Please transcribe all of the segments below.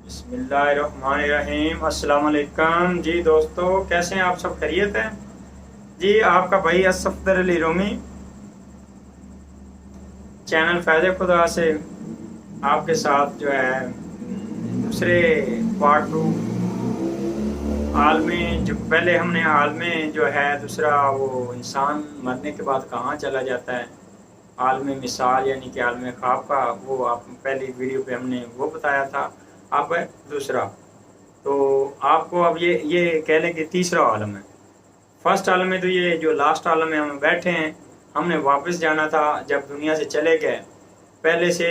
بسم اللہ الرحمن الرحیم، السلام علیکم جی دوستو، کیسے ہیں آپ؟ سب خیریت ہیں جی؟ آپ کا بھائی اسفدر علی رومی چینل فیض خدا سے آپ کے ساتھ جو ہے دوسرے پارٹ ٹو عالمی، جو پہلے ہم نے عالمی جو ہے دوسرا وہ انسان مرنے کے بعد کہاں چلا جاتا ہے، عالمی مثال یعنی کہ عالمی خواب کا، وہ آپ پہلی ویڈیو پہ ہم نے وہ بتایا تھا۔ اب ہے دوسرا، تو آپ کو اب یہ کہہ لیں کہ تیسرا عالم ہے۔ فرسٹ عالم میں تو یہ جو لاسٹ عالم میں ہم بیٹھے ہیں، ہم نے واپس جانا تھا جب دنیا سے چلے گئے، پہلے سے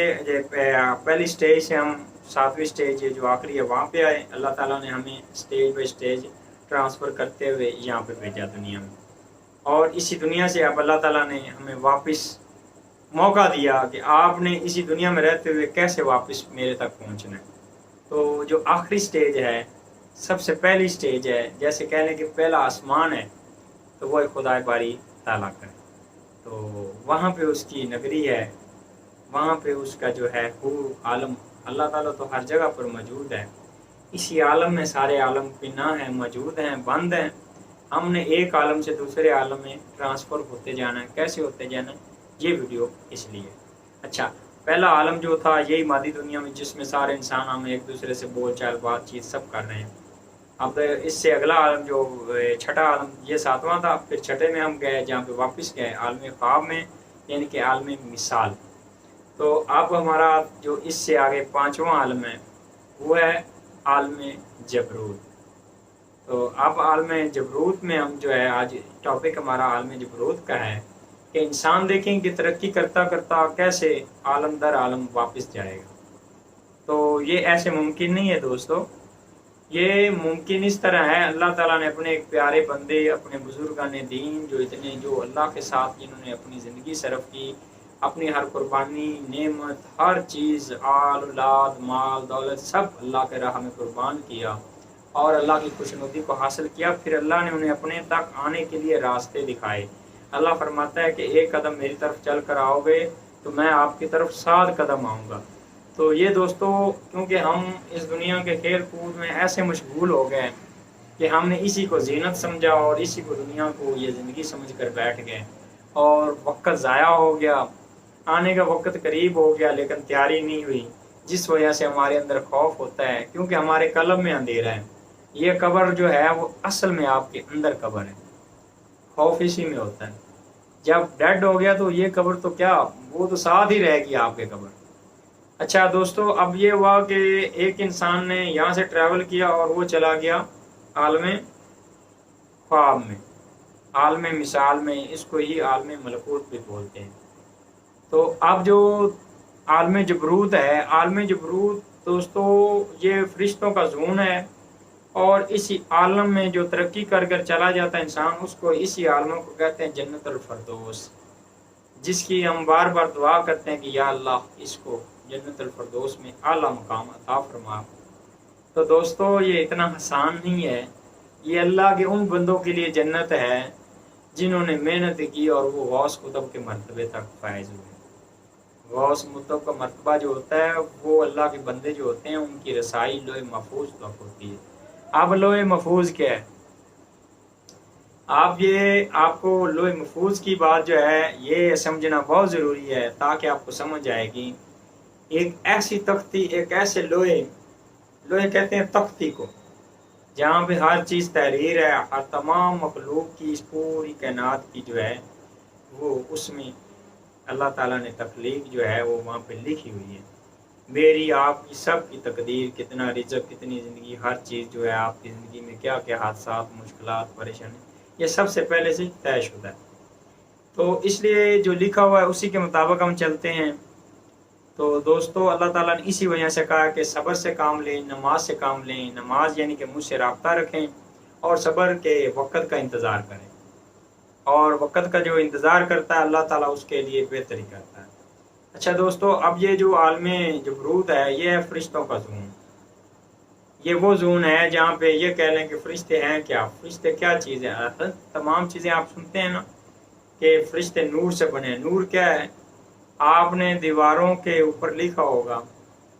پہلی سٹیج سے ہم ساتویں سٹیج جو آخری ہے وہاں پہ آئے۔ اللہ تعالیٰ نے ہمیں سٹیج بائی سٹیج ٹرانسفر کرتے ہوئے یہاں پہ بھیجا دنیا میں، اور اسی دنیا سے اب اللہ تعالیٰ نے ہمیں واپس موقع دیا کہ آپ نے اسی دنیا میں رہتے ہوئے کیسے واپس میرے تک پہنچنا ہے۔ تو جو آخری سٹیج ہے، سب سے پہلی سٹیج ہے، جیسے کہہ لیں کہ پہلا آسمان ہے، تو وہ خدا باری تعالیٰ کا ہے۔ تو وہاں پہ اس کی نگری ہے، وہاں پہ اس کا جو ہے عالم، اللہ تعالیٰ تو ہر جگہ پر موجود ہے۔ اسی عالم میں سارے عالم پناہ ہیں، موجود ہیں، بند ہیں۔ ہم نے ایک عالم سے دوسرے عالم میں ٹرانسفر ہوتے جانا ہے۔ کیسے ہوتے جانا ہے یہ ویڈیو اس لیے۔ اچھا، پہلا عالم جو تھا یہی مادی دنیا میں، جس میں سارے انسان ہم ایک دوسرے سے بول چال بات چیت سب کر رہے ہیں۔ اب اس سے اگلا عالم جو چھٹا عالم، یہ ساتواں تھا، پھر چھٹے میں ہم گئے جہاں پہ واپس گئے عالم خواب میں، یعنی کہ عالم مثال۔ تو اب ہمارا جو اس سے آگے پانچواں عالم ہے وہ ہے عالم جبروت۔ تو اب عالم جبروت میں ہم جو ہے آج ٹاپک ہمارا عالم جبروت کا ہے کہ انسان دیکھیں کہ ترقی کرتا کرتا کیسے عالم در عالم واپس جائے گا۔ تو یہ ایسے ممکن نہیں ہے دوستو، یہ ممکن اس طرح ہے، اللہ تعالیٰ نے اپنے ایک پیارے بندے، اپنے بزرگان دین جو اللہ کے ساتھ جنہوں نے اپنی زندگی صرف کی، اپنی ہر قربانی، نعمت، ہر چیز، آل اولاد، مال دولت سب اللہ کے راہ میں قربان کیا اور اللہ کی خوشنودی کو حاصل کیا، پھر اللہ نے انہیں اپنے تک آنے کے لیے راستے دکھائے۔ اللہ فرماتا ہے کہ ایک قدم میری طرف چل کر آؤ گے تو میں آپ کی طرف 7 قدم آؤں گا۔ تو یہ دوستو، کیونکہ ہم اس دنیا کے کھیل کود میں ایسے مشغول ہو گئے کہ ہم نے اسی کو زینت سمجھا اور اسی کو دنیا کو یہ زندگی سمجھ کر بیٹھ گئے، اور وقت ضائع ہو گیا، آنے کا وقت قریب ہو گیا لیکن تیاری نہیں ہوئی، جس وجہ سے ہمارے اندر خوف ہوتا ہے، کیونکہ ہمارے قلب میں اندھیرا ہے۔ یہ قبر جو ہے وہ اصل میں آپ کے اندر قبر ہے، خوف اسی میں ہوتا ہے۔ جب ڈیڈ ہو گیا تو یہ قبر تو کیا، وہ تو ساتھ ہی رہے گی آپ کے قبر۔ اچھا دوستو، اب یہ ہوا کہ ایک انسان نے یہاں سے ٹریول کیا اور وہ چلا گیا عالم خواب میں، عالم مثال میں، اس کو ہی عالم ملکوت بھی بولتے ہیں۔ تو اب جو عالم جبروت ہے، عالم جبروت دوستو یہ فرشتوں کا زون ہے، اور اسی عالم میں جو ترقی کر کر چلا جاتا ہے انسان، اس کو اسی عالم کو کہتے ہیں جنت الفردوس، جس کی ہم بار بار دعا کرتے ہیں کہ یا اللہ اس کو جنت الفردوس میں اعلیٰ مقام عطا فرما۔ تو دوستو یہ اتنا آسان نہیں ہے، یہ اللہ کے ان بندوں کے لیے جنت ہے جنہوں نے محنت کی اور وہ غوث قطب کے مرتبے تک فائز ہوئے۔ غوث قطب کا مرتبہ جو ہوتا ہے وہ اللہ کے بندے جو ہوتے ہیں ان کی رسائی لوح محفوظ تک ہوتی ہے۔ اب لوح محفوظ کیا ہے؟ آپ کو لوح محفوظ کی بات جو ہے یہ سمجھنا بہت ضروری ہے، تاکہ آپ کو سمجھ آئے گی۔ ایک ایسی تختی، ایک ایسے لوہے کہتے ہیں تختی کو، جہاں پہ ہر چیز تحریر ہے، ہر تمام مخلوق کی، اس پوری کائنات کی جو ہے وہ اس میں اللہ تعالیٰ نے تخلیق جو ہے وہ وہاں پہ لکھی ہوئی ہے۔ میری آپ کی سب کی تقدیر، کتنا رزق، کتنی زندگی، ہر چیز جو ہے آپ کی زندگی میں کیا کیا حادثات، مشکلات، پریشانی، یہ سب سے پہلے سے طے شدہ ہے۔ تو اس لیے جو لکھا ہوا ہے اسی کے مطابق ہم چلتے ہیں۔ تو دوستو اللہ تعالیٰ نے اسی وجہ سے کہا کہ صبر سے کام لیں، نماز سے کام لیں، نماز یعنی کہ مجھ سے رابطہ رکھیں، اور صبر کے وقت کا انتظار کریں، اور وقت کا جو انتظار کرتا ہے اللہ تعالیٰ اس کے لیے بہتری کرتا ہے۔ اچھا دوستو، اب یہ جو عالم جبروت ہے یہ ہے فرشتوں کا زون۔ یہ وہ زون ہے جہاں پہ یہ کہہ لیں کہ فرشتے ہیں کیا، فرشتے کیا چیز ہے؟ تمام چیزیں آپ سنتے ہیں نا کہ فرشتے نور سے بنے۔ نور کیا ہے؟ آپ نے دیواروں کے اوپر لکھا ہوگا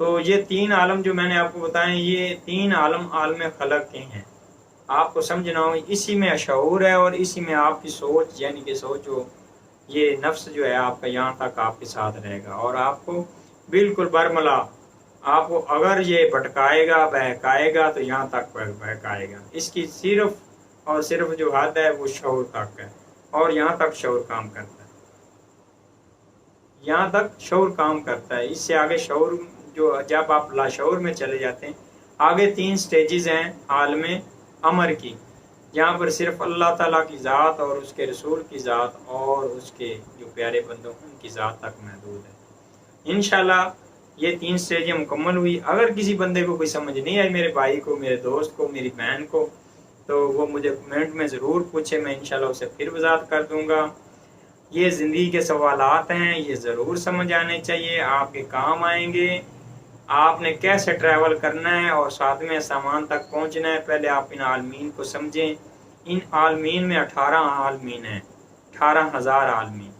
تو یہ 3 عالم جو میں نے آپ کو بتائے، یہ 3 عالم عالم خلق کے ہیں، آپ کو سمجھنا ہو، اسی میں شعور ہے اور اسی میں آپ کی سوچ، یعنی کہ سوچو یہ نفس جو ہے آپ کا یہاں تک آپ کے ساتھ رہے گا، اور آپ کو بالکل برملا، آپ کو اگر یہ بھٹکائے گا بہکائے گا تو یہاں تک بہکائے گا۔ اس کی صرف اور صرف جو حد ہے وہ شعور تک ہے، اور یہاں تک شعور کام کرتا ہے، یہاں تک شعور کام کرتا ہے۔ اس سے آگے شعور جو جب آپ لاشعور میں چلے جاتے ہیں، آگے 3 سٹیجز ہیں عالم امر کی، جہاں پر صرف اللہ تعالیٰ کی ذات اور اس کے رسول کی ذات اور اس کے جو پیارے بندوں ان کی ذات تک محدود ہے۔ انشاءاللہ یہ 3 سٹیجیں مکمل ہوئی۔ اگر کسی بندے کو کوئی سمجھ نہیں آئی، میرے بھائی کو، میرے دوست کو، میری بہن کو، تو وہ مجھے کمنٹ میں ضرور پوچھے، میں انشاءاللہ اسے پھر وضاحت کر دوں گا۔ یہ زندگی کے سوالات ہیں، یہ ضرور سمجھ آنے چاہیے، آپ کے کام آئیں گے۔ آپ نے کیسے ٹریول کرنا ہے اور 7ویں آسمان تک پہنچنا ہے، پہلے آپ ان عالمین کو سمجھیں۔ ان عالمین میں 18 عالمین ہیں، 18,000 عالمین،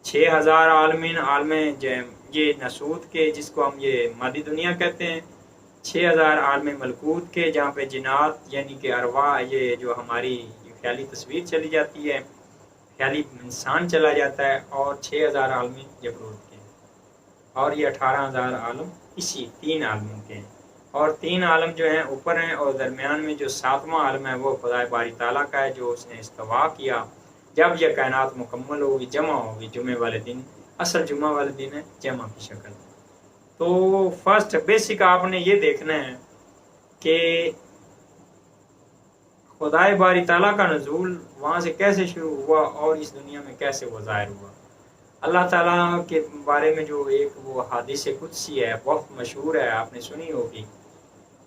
6,000 عالمین عالم یہ نسوت کے، جس کو ہم یہ مادی دنیا کہتے ہیں، 6,000 عالم ملکوت کے، جہاں پہ جنات یعنی کہ ارواح، یہ جو ہماری خیالی تصویر چلی جاتی ہے، خیالی انسان چلا جاتا ہے، اور 6,000 عالم جبروت کے، اور یہ 18,000 عالم اسی 3 عالموں کے ہیں۔ اور 3 عالم جو ہیں اوپر ہیں، اور درمیان میں جو 7واں عالم ہے وہ خدائے باری تعالیٰ کا ہے، جو اس نے استوا کیا جب یہ کائنات مکمل ہوگی، جمع ہوگی جمعے والے دن، اصل جمعہ والے دن ہے جمع کی شکل۔ تو فرسٹ بیسک آپ نے یہ دیکھنا ہے کہ خدائے باری تعالیٰ کا نزول وہاں سے کیسے شروع ہوا اور اس دنیا میں کیسے وہ ظاہر ہوا۔ اللہ تعالیٰ کے بارے میں جو ایک وہ حدیث قدسی ہے، بہت مشہور ہے، آپ نے سنی ہوگی،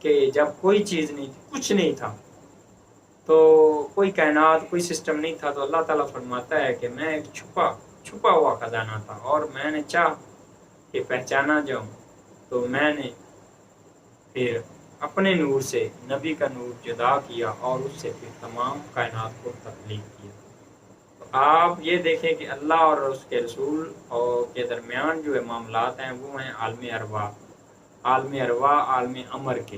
کہ جب کوئی چیز نہیں تھی، کچھ نہیں تھا، تو کوئی کائنات، کوئی سسٹم نہیں تھا، تو اللہ تعالیٰ فرماتا ہے کہ میں ایک چھپا ہوا خزانہ تھا، اور میں نے چاہ کہ پہچانا جاؤں، تو میں نے پھر اپنے نور سے نبی کا نور جدا کیا اور اس سے پھر تمام کائنات کو تخلیق کیا۔ تو آپ یہ دیکھیں کہ اللہ اور اس کے رسول اور کے درمیان جو معاملات ہیں وہ ہیں عالم ارواح، عالم امر کے۔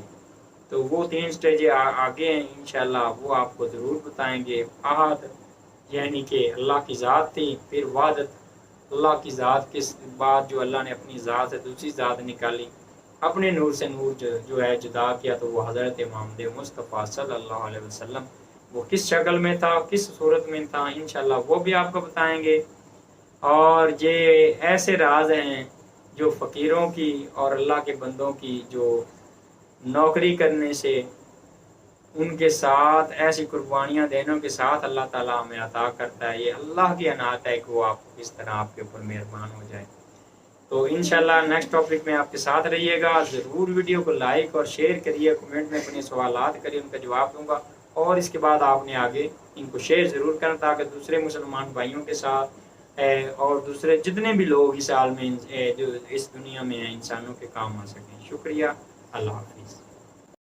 تو وہ 3 سٹیج آگے ہیں، انشاءاللہ وہ آپ کو ضرور بتائیں گے۔ احد یعنی کہ اللہ کی ذات تھی، پھر وحدت، اللہ کی ذات کے بعد جو اللہ نے اپنی ذات سے دوسری ذات نکالی، اپنے نور سے نور جو ہے جدا کیا، تو وہ حضرت محمد مصطفیٰ صلی اللہ علیہ وسلم، وہ کس شکل میں تھا، کس صورت میں تھا، انشاءاللہ وہ بھی آپ کو بتائیں گے۔ اور یہ ایسے راز ہیں جو فقیروں کی اور اللہ کے بندوں کی جو نوکری کرنے سے، ان کے ساتھ ایسی قربانیاں دینے کے ساتھ اللہ تعالیٰ ہمیں عطا کرتا ہے۔ یہ اللہ کی عنایت ہے کہ وہ آپ کو کس طرح آپ کے اوپر مہربان ہو جائے۔ تو انشاءاللہ نیکسٹ ٹاپک میں آپ کے ساتھ رہیے گا، ضرور ویڈیو کو لائک اور شیئر کریے، کمنٹ میں اپنے سوالات کریے، ان کا جواب دوں گا، اور اس کے بعد آپ نے آگے ان کو شیئر ضرور کرنا تاکہ دوسرے مسلمان بھائیوں کے ساتھ اور دوسرے جتنے بھی لوگ اس عالم میں جو اس دنیا میں ہیں انسانوں کے کام آ سکیں۔ شکریہ، اللہ حافظ۔